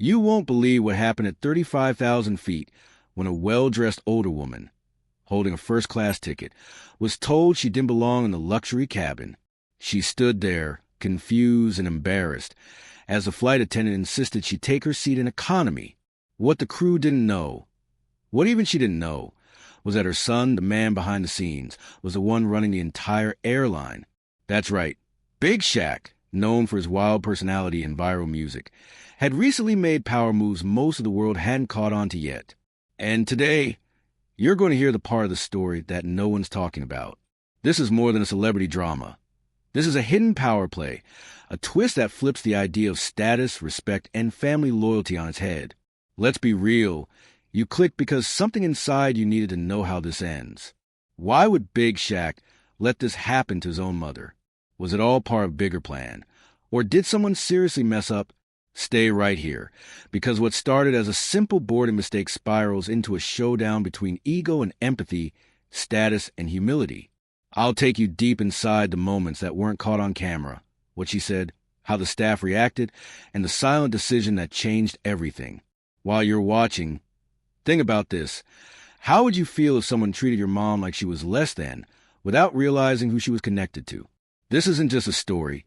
You won't believe what happened at 35,000 feet when a well-dressed older woman, holding a first-class ticket, was told she didn't belong in the luxury cabin. She stood there, confused and embarrassed, as the flight attendant insisted she take her seat in economy. What the crew didn't know, what even she didn't know, was that her son, the man behind the scenes, was the one running the entire airline. That's right, Big Shaq, known for his wild personality and viral music, had recently made power moves most of the world hadn't caught on to yet. And today, you're going to hear the part of the story that no one's talking about. This is more than a celebrity drama. This is a hidden power play, a twist that flips the idea of status, respect, and family loyalty on its head. Let's be real. You clicked because something inside you needed to know how this ends. Why would Big Shaq let this happen to his own mother? Was it all part of a bigger plan? Or did someone seriously mess up? Stay right here, because what started as a simple boarding mistake spirals into a showdown between ego and empathy, status and humility. I'll take you deep inside the moments that weren't caught on camera, what she said, how the staff reacted, and the silent decision that changed everything. While you're watching, think about this. How would you feel if someone treated your mom like she was less than, without realizing who she was connected to? This isn't just a story.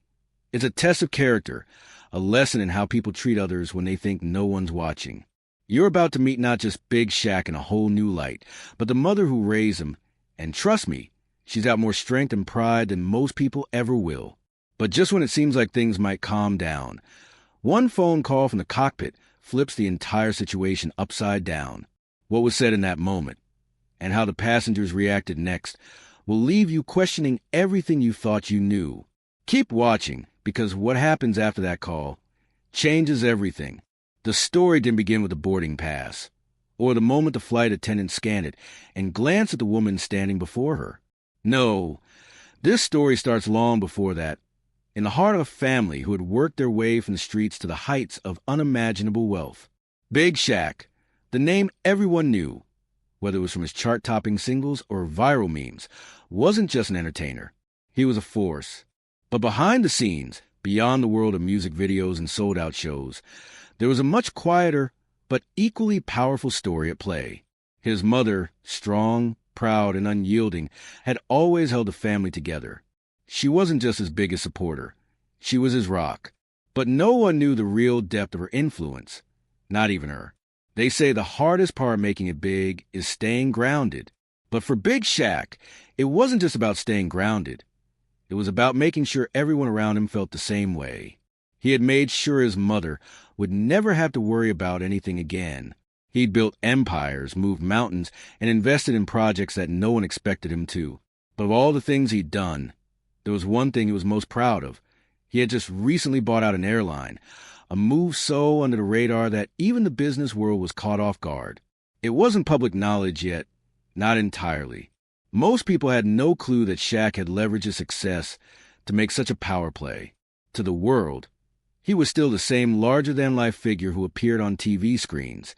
It's a test of character, a lesson in how people treat others when they think no one's watching. You're about to meet not just Big Shaq in a whole new light, but the mother who raised him. And trust me, she's got more strength and pride than most people ever will. But just when it seems like things might calm down, one phone call from the cockpit flips the entire situation upside down. What was said in that moment, and how the passengers reacted next, will leave you questioning everything you thought you knew. Keep watching, because what happens after that call changes everything. The story didn't begin with the boarding pass, or the moment the flight attendant scanned it and glanced at the woman standing before her. No, this story starts long before that, in the heart of a family who had worked their way from the streets to the heights of unimaginable wealth. Big Shaq, the name everyone knew, whether it was from his chart-topping singles or viral memes, wasn't just an entertainer. He was a force. But behind the scenes, beyond the world of music videos and sold-out shows, there was a much quieter but equally powerful story at play. His mother, strong, proud, and unyielding, had always held the family together. She wasn't just his biggest supporter. She was his rock. But no one knew the real depth of her influence. Not even her. They say the hardest part of making it big is staying grounded. But for Big Shaq, it wasn't just about staying grounded. It was about making sure everyone around him felt the same way. He had made sure his mother would never have to worry about anything again. He'd built empires, moved mountains, and invested in projects that no one expected him to. But of all the things he'd done, there was one thing he was most proud of. He had just recently bought out an airline, a move so under the radar that even the business world was caught off guard. It wasn't public knowledge yet, not entirely. Most people had no clue that Shaq had leveraged his success to make such a power play. To the world, he was still the same larger-than-life figure who appeared on TV screens,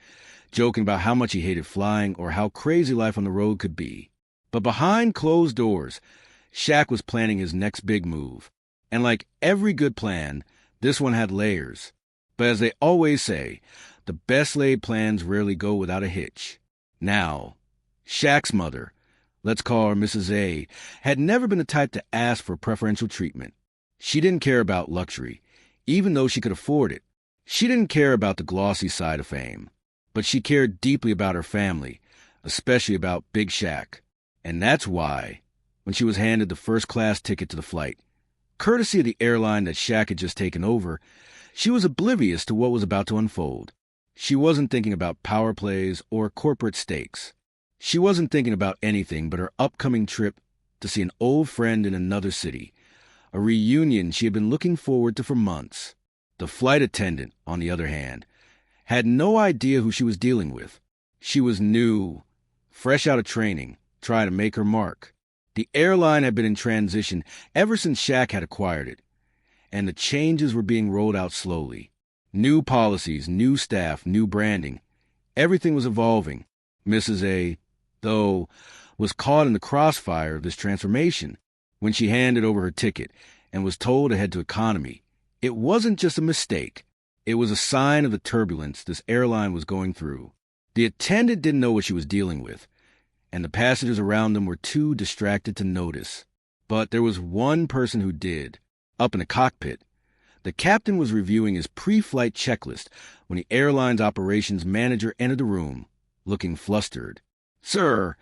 joking about how much he hated flying or how crazy life on the road could be. But behind closed doors, Shaq was planning his next big move. And like every good plan, this one had layers. But as they always say, the best-laid plans rarely go without a hitch. Now, Shaq's mother, let's call her Mrs. A, had never been the type to ask for preferential treatment. She didn't care about luxury, even though she could afford it. She didn't care about the glossy side of fame. But she cared deeply about her family, especially about Big Shaq. And that's why, when she was handed the first-class ticket to the flight, courtesy of the airline that Shaq had just taken over, she was oblivious to what was about to unfold. She wasn't thinking about power plays or corporate stakes. She wasn't thinking about anything but her upcoming trip to see an old friend in another city, a reunion she had been looking forward to for months. The flight attendant, on the other hand, had no idea who she was dealing with. She was new, fresh out of training, trying to make her mark. The airline had been in transition ever since Shaq had acquired it, and the changes were being rolled out slowly. New policies, new staff, new branding. Everything was evolving. Mrs. A, though, was caught in the crossfire of this transformation. When she handed over her ticket and was told to head to economy, it wasn't just a mistake. It was a sign of the turbulence this airline was going through. The attendant didn't know what she was dealing with, and the passengers around them were too distracted to notice. But there was one person who did. Up in the cockpit, the captain was reviewing his pre-flight checklist when the airline's operations manager entered the room, looking flustered. "Sir,"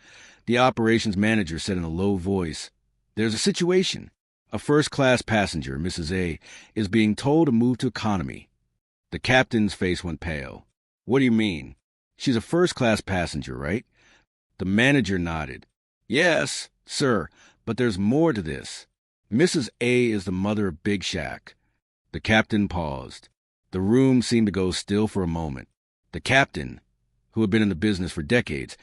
the operations manager said in a low voice, "there's a situation. A first-class passenger, Mrs. A, is being told to move to economy." The captain's face went pale. "What do you mean? She's a first-class passenger, right?" The manager nodded. "Yes, sir, but there's more to this. Mrs. A is the mother of Big Shaq." The captain paused. The room seemed to go still for a moment. The captain, who had been in the business for decades,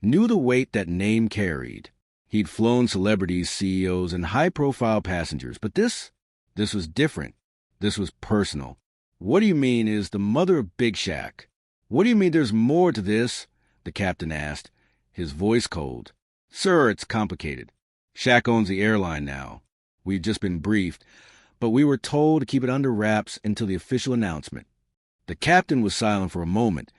knew the weight that name carried. He'd flown celebrities, CEOs, and high-profile passengers, but this was different. This was personal. "What do you mean is the mother of Big Shaq? What do you mean there's more to this?" the captain asked, his voice cold. "Sir, it's complicated. Shaq owns the airline now. We've just been briefed, but we were told to keep it under wraps until the official announcement." The captain was silent for a moment,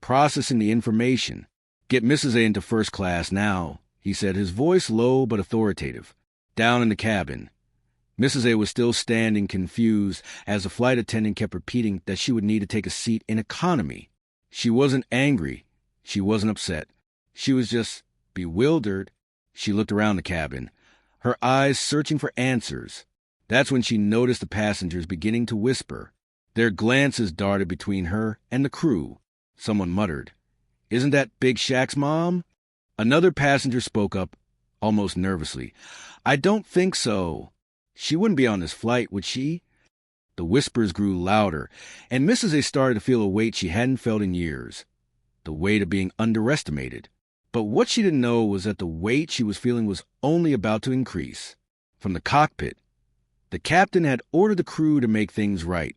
processing the information. "Get Mrs. A into first class now," he said, his voice low but authoritative. Down in the cabin, Mrs. A was still standing, confused, as the flight attendant kept repeating that she would need to take a seat in economy. She wasn't angry. She wasn't upset. She was just bewildered. She looked around the cabin, her eyes searching for answers. That's when she noticed the passengers beginning to whisper. Their glances darted between her and the crew. Someone muttered, "Isn't that Big Shaq's mom?" Another passenger spoke up, almost nervously. "I don't think so. She wouldn't be on this flight, would she?" The whispers grew louder, and Mrs. A started to feel a weight she hadn't felt in years. The weight of being underestimated. But what she didn't know was that the weight she was feeling was only about to increase. From the cockpit, the captain had ordered the crew to make things right,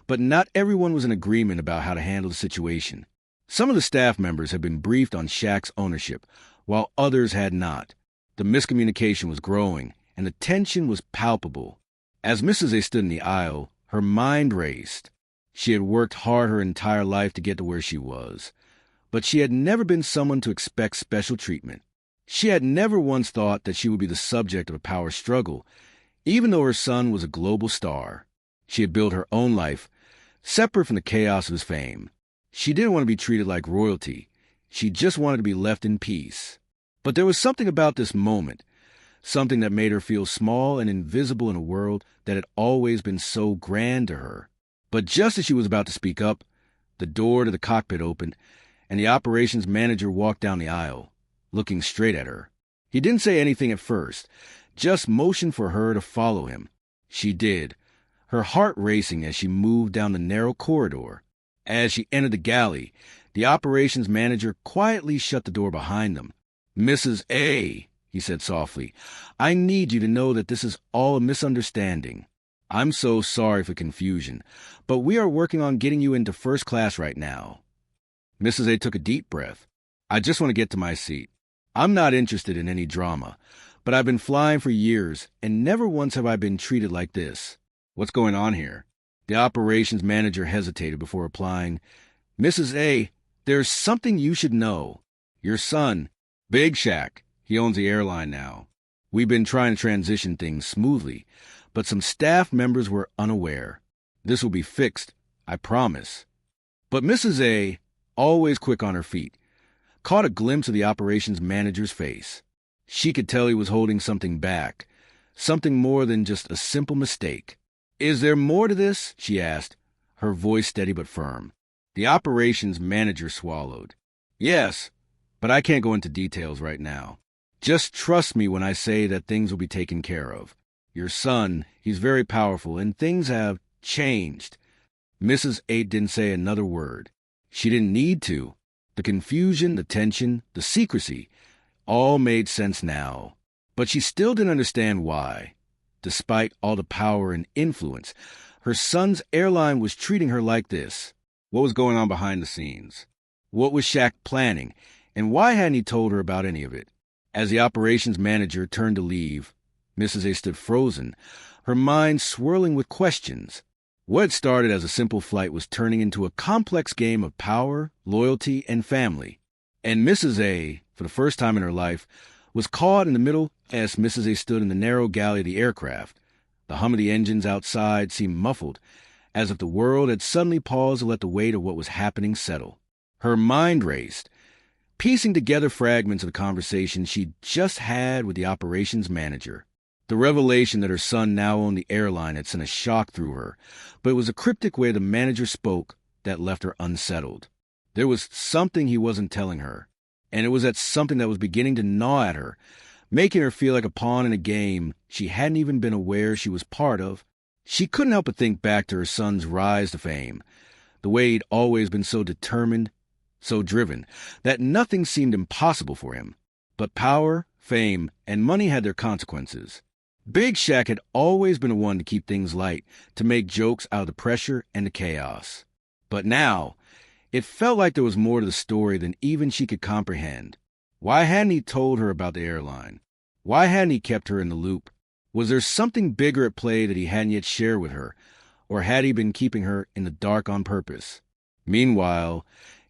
but not everyone was in agreement about how to handle the situation. Some of the staff members had been briefed on Shaq's ownership, while others had not. The miscommunication was growing, and the tension was palpable. As Mrs. A stood in the aisle, her mind raced. She had worked hard her entire life to get to where she was, but she had never been someone to expect special treatment. She had never once thought that she would be the subject of a power struggle, even though her son was a global star. She had built her own life, separate from the chaos of his fame. She didn't want to be treated like royalty. She just wanted to be left in peace. But there was something about this moment, something that made her feel small and invisible in a world that had always been so grand to her. But just as she was about to speak up, the door to the cockpit opened, and the operations manager walked down the aisle, looking straight at her. He didn't say anything at first, just motioned for her to follow him. She did, her heart racing as she moved down the narrow corridor. As she entered the galley, the operations manager quietly shut the door behind them. "Mrs. A," he said softly, "I need you to know that this is all a misunderstanding. I'm so sorry for confusion, but we are working on getting you into first class right now." Mrs. A took a deep breath. "I just want to get to my seat. I'm not interested in any drama, but I've been flying for years, and never once have I been treated like this. What's going on here?" The operations manager hesitated before replying, "Mrs. A, there's something you should know. Your son, Big Shaq, he owns the airline now. We've been trying to transition things smoothly, but some staff members were unaware. This will be fixed, I promise." But Mrs. A, always quick on her feet, caught a glimpse of the operations manager's face. She could tell he was holding something back, something more than just a simple mistake. "Is there more to this?" she asked, her voice steady but firm. The operations manager swallowed. "Yes, but I can't go into details right now. Just trust me when I say that things will be taken care of. Your son, he's very powerful, and things have changed." Mrs. A didn't say another word. She didn't need to. The confusion, the tension, the secrecy, all made sense now. But she still didn't understand why. Despite all the power and influence, her son's airline was treating her like this. What was going on behind the scenes? What was Shaq planning, and why hadn't he told her about any of it? As the operations manager turned to leave, Mrs. A stood frozen, her mind swirling with questions. What started as a simple flight was turning into a complex game of power, loyalty, and family. And Mrs. A, for the first time in her life, was caught in the middle as Mrs. A stood in the narrow galley of the aircraft. The hum of the engines outside seemed muffled, as if the world had suddenly paused to let the weight of what was happening settle. Her mind raced, piecing together fragments of the conversation she'd just had with the operations manager. The revelation that her son now owned the airline had sent a shock through her, but it was a cryptic way the manager spoke that left her unsettled. There was something he wasn't telling her, and it was that something that was beginning to gnaw at her, making her feel like a pawn in a game she hadn't even been aware she was part of. She couldn't help but think back to her son's rise to fame, the way he'd always been so determined, so driven, that nothing seemed impossible for him. But power, fame, and money had their consequences. Big Shaq had always been the one to keep things light, to make jokes out of the pressure and the chaos. But now, it felt like there was more to the story than even she could comprehend. Why hadn't he told her about the airline? Why hadn't he kept her in the loop? Was there something bigger at play that he hadn't yet shared with her, or had he been keeping her in the dark on purpose? Meanwhile,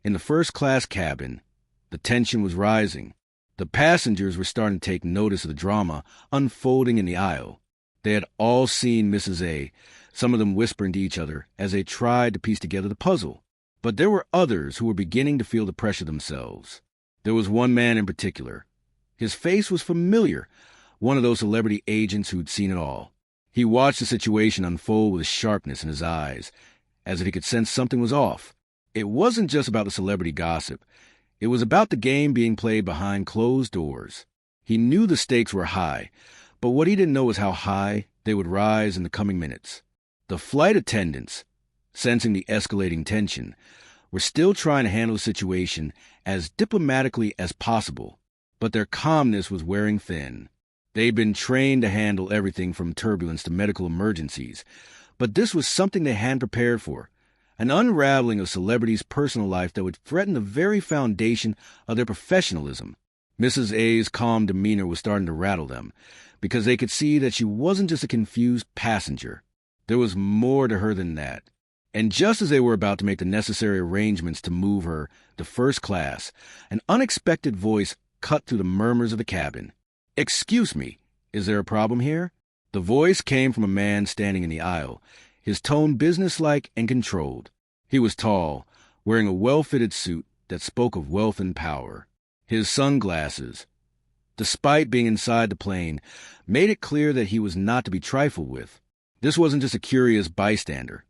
in the first-class cabin, the tension was rising. The passengers were starting to take notice of the drama unfolding in the aisle. They had all seen Mrs. A, some of them whispering to each other as they tried to piece together the puzzle. But there were others who were beginning to feel the pressure themselves. There was one man in particular. His face was familiar, one of those celebrity agents who'd seen it all. He watched the situation unfold with a sharpness in his eyes, as if he could sense something was off. It wasn't just about the celebrity gossip. It was about the game being played behind closed doors. He knew the stakes were high, but what he didn't know was how high they would rise in the coming minutes. The flight attendants, sensing the escalating tension, were still trying to handle the situation as diplomatically as possible, but their calmness was wearing thin. They'd been trained to handle everything from turbulence to medical emergencies, but this was something they hadn't prepared for. An unraveling of celebrities' personal life that would threaten the very foundation of their professionalism. Mrs. A's calm demeanor was starting to rattle them, because they could see that she wasn't just a confused passenger. There was more to her than that. And just as they were about to make the necessary arrangements to move her to first class, an unexpected voice cut through the murmurs of the cabin. "Excuse me, is there a problem here?" The voice came from a man standing in the aisle, his tone businesslike and controlled. He was tall, wearing a well-fitted suit that spoke of wealth and power. His sunglasses, despite being inside the plane, made it clear that he was not to be trifled with. This wasn't just a curious bystander.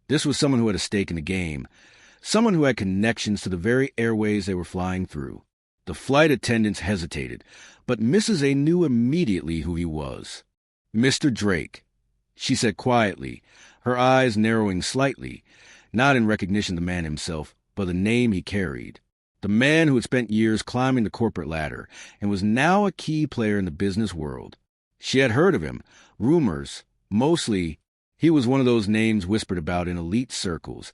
This was someone who had a stake in the game, someone who had connections to the very airways they were flying through. The flight attendants hesitated, but Mrs. A knew immediately who he was. "Mr. Drake," she said quietly, her eyes narrowing slightly, not in recognition of the man himself, but the name he carried. The man who had spent years climbing the corporate ladder and was now a key player in the business world. She had heard of him, rumors, mostly. He was one of those names whispered about in elite circles,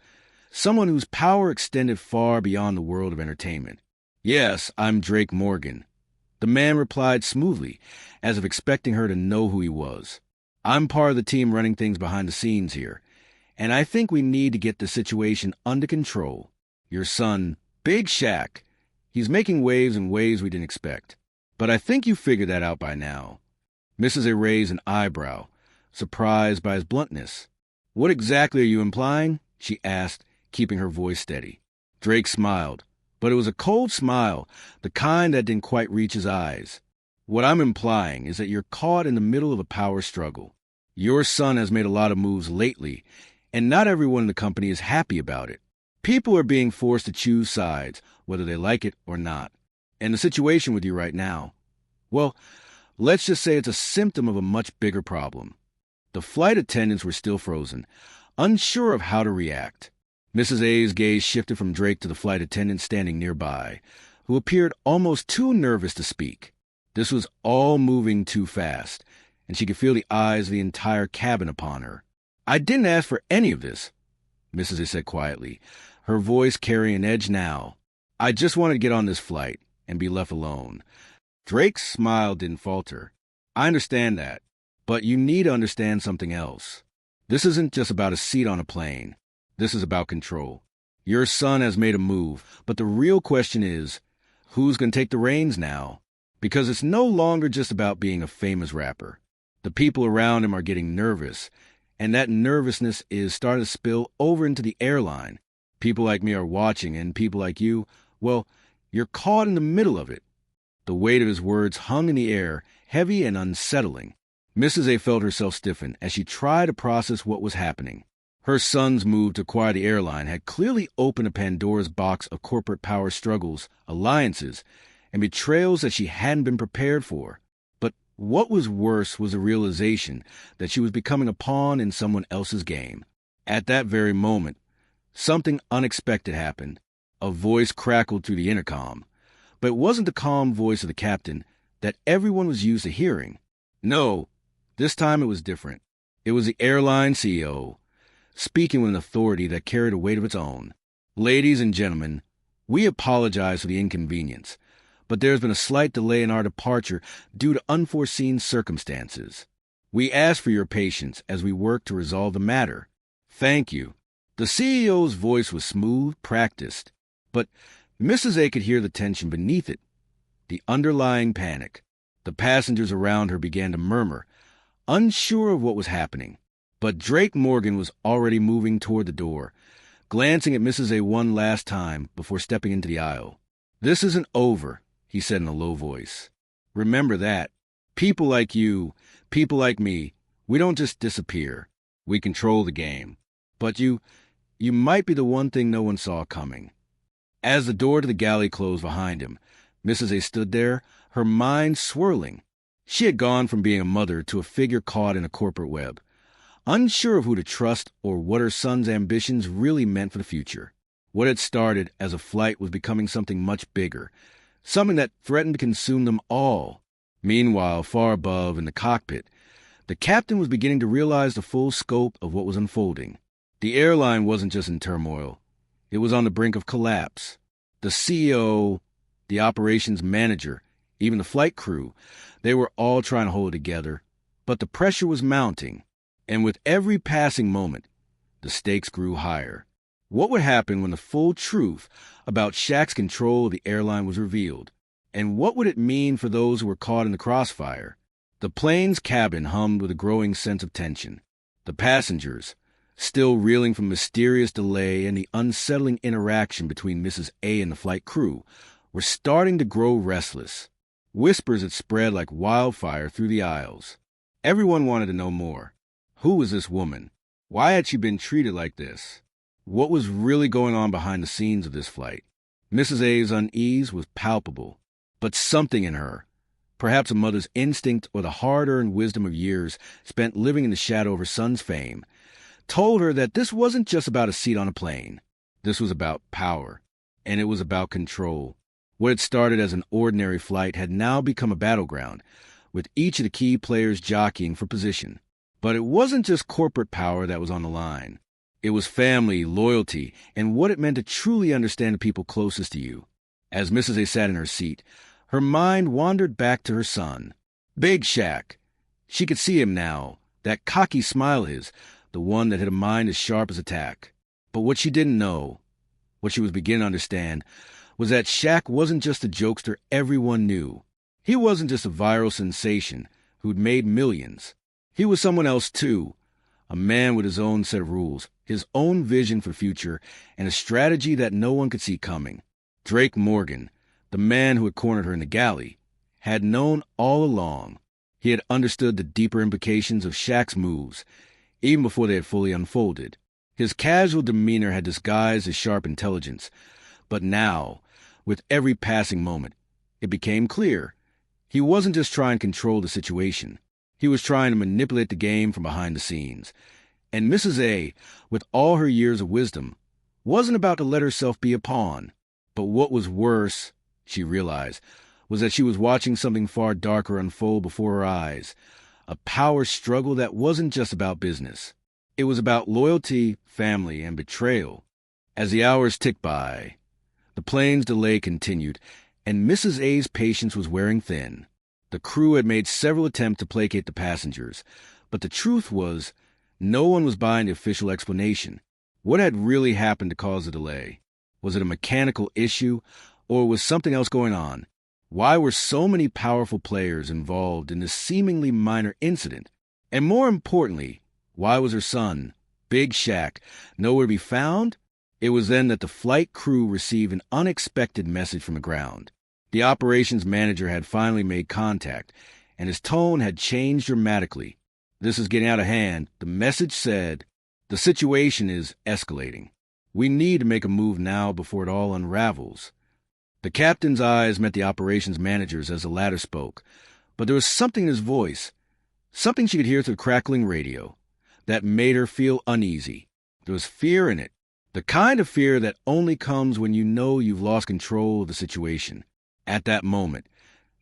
someone whose power extended far beyond the world of entertainment. "Yes, I'm Drake Morgan." The man replied smoothly, as if expecting her to know who he was. "I'm part of the team running things behind the scenes here, and I think we need to get the situation under control. Your son, Big Shaq, he's making waves in ways we didn't expect. But I think you figured that out by now." Mrs. A raised an eyebrow, surprised by his bluntness. "What exactly are you implying?" she asked, keeping her voice steady. Drake smiled, but it was a cold smile, the kind that didn't quite reach his eyes. "What I'm implying is that you're caught in the middle of a power struggle. Your son has made a lot of moves lately, and not everyone in the company is happy about it. People are being forced to choose sides, whether they like it or not. And the situation with you right now, well, let's just say it's a symptom of a much bigger problem." The flight attendants were still frozen, unsure of how to react. Mrs. A's gaze shifted from Drake to the flight attendant standing nearby, who appeared almost too nervous to speak. This was all moving too fast, and she could feel the eyes of the entire cabin upon her. "I didn't ask for any of this," Mrs. A said quietly, her voice carrying an edge now. "I just wanted to get on this flight and be left alone." Drake's smile didn't falter. "I understand that, but you need to understand something else. This isn't just about a seat on a plane. This is about control. Your son has made a move, but the real question is, who's going to take the reins now? Because it's no longer just about being a famous rapper. The people around him are getting nervous, and that nervousness is starting to spill over into the airline. People like me are watching, and people like you, well, you're caught in the middle of it. The weight of his words hung in the air, heavy and unsettling. Mrs. A felt herself stiffen as she tried to process what was happening. Her son's move to acquire the airline had clearly opened a Pandora's box of corporate power struggles, alliances, and betrayals that she hadn't been prepared for. But what was worse was the realization that she was becoming a pawn in someone else's game. At that very moment, something unexpected happened. A voice crackled through the intercom. But it wasn't the calm voice of the captain that everyone was used to hearing. No, this time it was different. It was the airline CEO, speaking with an authority that carried a weight of its own. Ladies and gentlemen, we apologize for the inconvenience, but there's been a slight delay in our departure due to unforeseen circumstances. We ask for your patience as we work to resolve the matter. Thank you. The CEO's voice was smooth, practiced, but Mrs. A could hear the tension beneath it, the underlying panic. The passengers around her began to murmur, unsure of what was happening. But Drake Morgan was already moving toward the door, glancing at Mrs. A one last time before stepping into the aisle. This isn't over, he said in a low voice. Remember that. People like you, people like me, we don't just disappear. We control the game. But you might be the one thing no one saw coming. As the door to the galley closed behind him, Mrs. A stood there, her mind swirling. She had gone from being a mother to a figure caught in a corporate web, unsure of who to trust or what her son's ambitions really meant for the future. What had started as a flight was becoming something much bigger, something that threatened to consume them all. Meanwhile, far above in the cockpit, the captain was beginning to realize the full scope of what was unfolding. The airline wasn't just in turmoil. It was on the brink of collapse. The CEO, the operations manager, even the flight crew, they were all trying to hold it together. But the pressure was mounting, and with every passing moment, the stakes grew higher. What would happen when the full truth about Shaq's control of the airline was revealed? And what would it mean for those who were caught in the crossfire? The plane's cabin hummed with a growing sense of tension. The passengers, still reeling from mysterious delay and the unsettling interaction between Mrs. A and the flight crew, were starting to grow restless. Whispers had spread like wildfire through the aisles. Everyone wanted to know more. Who was this woman? Why had she been treated like this? What was really going on behind the scenes of this flight? Mrs. A's unease was palpable, but something in her, perhaps a mother's instinct or the hard-earned wisdom of years spent living in the shadow of her son's fame, told her that this wasn't just about a seat on a plane. This was about power, and it was about control. What had started as an ordinary flight had now become a battleground, with each of the key players jockeying for position. But it wasn't just corporate power that was on the line. It was family, loyalty, and what it meant to truly understand the people closest to you. As Mrs. A sat in her seat, her mind wandered back to her son. Big Shaq. She could see him now, that cocky smile of his, the one that had a mind as sharp as a tack. But what she didn't know, what she was beginning to understand, was that Shaq wasn't just a jokester everyone knew. He wasn't just a viral sensation who'd made millions. He was someone else, too, a man with his own set of rules, his own vision for the future, and a strategy that no one could see coming. Drake Morgan, the man who had cornered her in the galley, had known all along. He had understood the deeper implications of Shaq's moves, even before they had fully unfolded. His casual demeanor had disguised his sharp intelligence, but now, with every passing moment, it became clear. He wasn't just trying to control the situation. He was trying to manipulate the game from behind the scenes. And Mrs. A, with all her years of wisdom, wasn't about to let herself be a pawn. But what was worse, she realized, was that she was watching something far darker unfold before her eyes. A power struggle that wasn't just about business. It was about loyalty, family, and betrayal. As the hours ticked by, the plane's delay continued, and Mrs. A's patience was wearing thin. The crew had made several attempts to placate the passengers, but the truth was, No one was buying the official explanation. What had really happened to cause the delay? Was it a mechanical issue, or was something else going on? Why were so many powerful players involved in this seemingly minor incident? And more importantly, why was her son, Big Shaq, nowhere to be found? It was then that the flight crew received an unexpected message from the ground. The operations manager had finally made contact, and his tone had changed dramatically. "This is getting out of hand." The message said, "The situation is escalating. We need to make a move now before it all unravels." The captain's eyes met the operations manager's as the latter spoke, but there was something in his voice, something she could hear through the crackling radio, that made her feel uneasy. There was fear in it, the kind of fear that only comes when you know you've lost control of the situation. At that moment,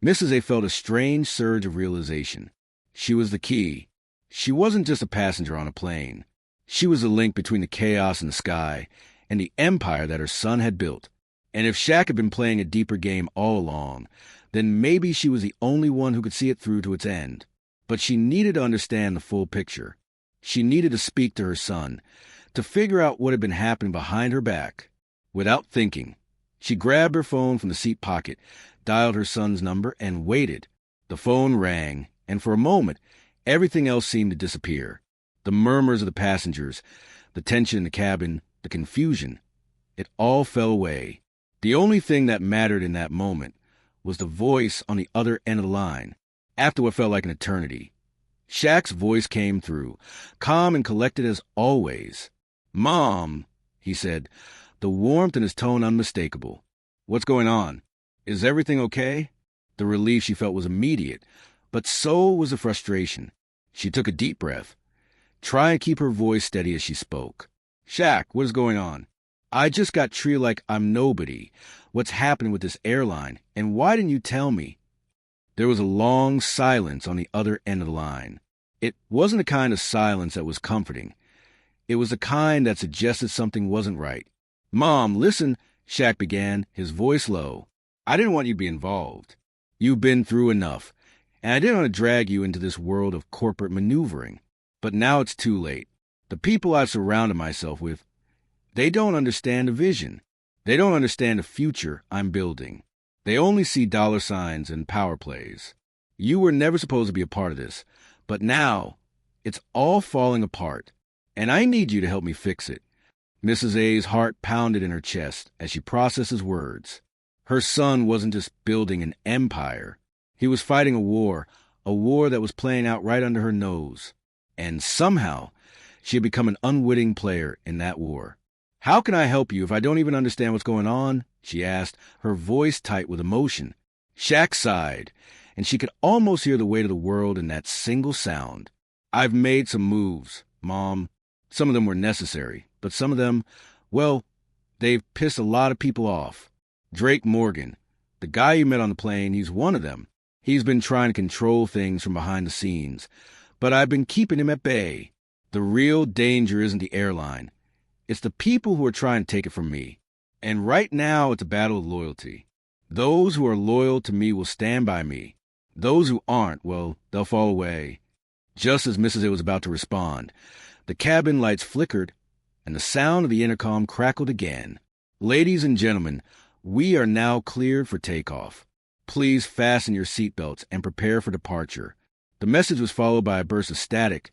Mrs. A felt a strange surge of realization. She was the key. She wasn't just a passenger on a plane. She was the link between the chaos in the sky and the empire that her son had built. And if Shaq had been playing a deeper game all along, then maybe she was the only one who could see it through to its end. But she needed to understand the full picture. She needed to speak to her son, to figure out what had been happening behind her back. Without thinking, she grabbed her phone from the seat pocket, dialed her son's number, and waited. The phone rang, and for a moment, everything else seemed to disappear. The murmurs of the passengers, the tension in the cabin, the confusion. It all fell away. The only thing that mattered in that moment was the voice on the other end of the line. After what felt like an eternity, Shaq's voice came through, calm and collected as always. "Mom," he said, the warmth in his tone unmistakable. "What's going on? Is everything okay?" The relief she felt was immediate, but so was the frustration. She took a deep breath, trying to keep her voice steady as she spoke. "Shaq, what is going on? I just got treated like I'm nobody. What's happening with this airline? And why didn't you tell me?" There was a long silence on the other end of the line. It wasn't the kind of silence that was comforting. It was the kind that suggested something wasn't right. "Mom, listen," Shaq began, his voice low. "I didn't want you to be involved. You've been through enough, and I didn't want to drag you into this world of corporate maneuvering. But now it's too late. The people I've surrounded myself with, they don't understand the vision. They don't understand the future I'm building. They only see dollar signs and power plays. You were never supposed to be a part of this, but now it's all falling apart, and I need you to help me fix it." Mrs. A's heart pounded in her chest as she processed his words. Her son wasn't just building an empire. He was fighting a war that was playing out right under her nose. And somehow, she had become an unwitting player in that war. "How can I help you if I don't even understand what's going on?" she asked, her voice tight with emotion. Shaq sighed, and she could almost hear the weight of the world in that single sound. "I've made some moves, Mom. Some of them were necessary, but some of them, well, they've pissed a lot of people off. Drake Morgan, the guy you met on the plane, he's one of them. He's been trying to control things from behind the scenes, but I've been keeping him at bay. The real danger isn't the airline. It's the people who are trying to take it from me. And right now, it's a battle of loyalty. Those who are loyal to me will stand by me. Those who aren't, well, they'll fall away." Just as Mrs. A was about to respond, the cabin lights flickered, and the sound of the intercom crackled again. "Ladies and gentlemen, we are now cleared for takeoff. Please fasten your seatbelts and prepare for departure." The message was followed by a burst of static,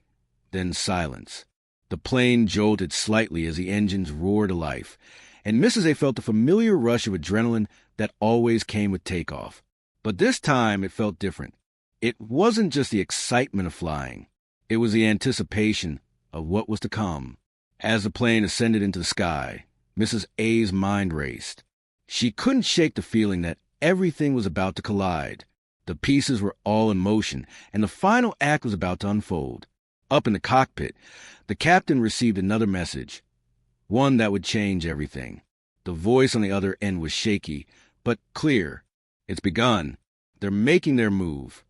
then silence. The plane jolted slightly as the engines roared to life, and Mrs. A felt the familiar rush of adrenaline that always came with takeoff. But this time it felt different. It wasn't just the excitement of flying. It was the anticipation of what was to come. As the plane ascended into the sky, Mrs. A's mind raced. She couldn't shake the feeling that everything was about to collide. The pieces were all in motion, and the final act was about to unfold. Up in the cockpit, the captain received another message, one that would change everything. The voice on the other end was shaky, but clear. "It's begun. They're making their move."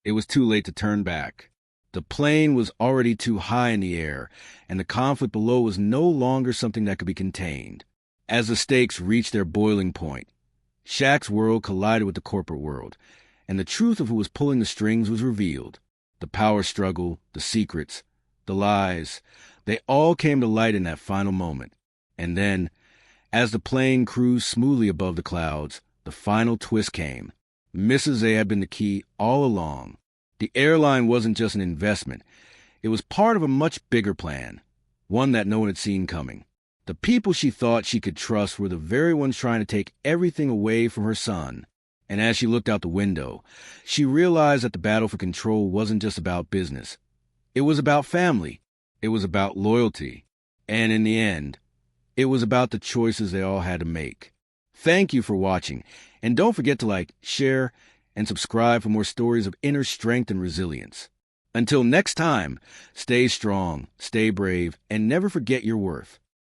It was too late to turn back. The plane was already too high in the air, and the conflict below was no longer something that could be contained. As the stakes reached their boiling point, Shaq's world collided with the corporate world, and the truth of who was pulling the strings was revealed. The power struggle, the secrets, the lies, they all came to light in that final moment. And then, as the plane cruised smoothly above the clouds, the final twist came. Mrs. A had been the key all along. The airline wasn't just an investment. It was part of a much bigger plan, one that no one had seen coming. The people she thought she could trust were the very ones trying to take everything away from her son. And as she looked out the window, she realized that the battle for control wasn't just about business. It was about family. It was about loyalty. And in the end, it was about the choices they all had to make. Thank you for watching. And don't forget to like, share, and subscribe for more stories of inner strength and resilience. Until next time, stay strong, stay brave, and never forget your worth.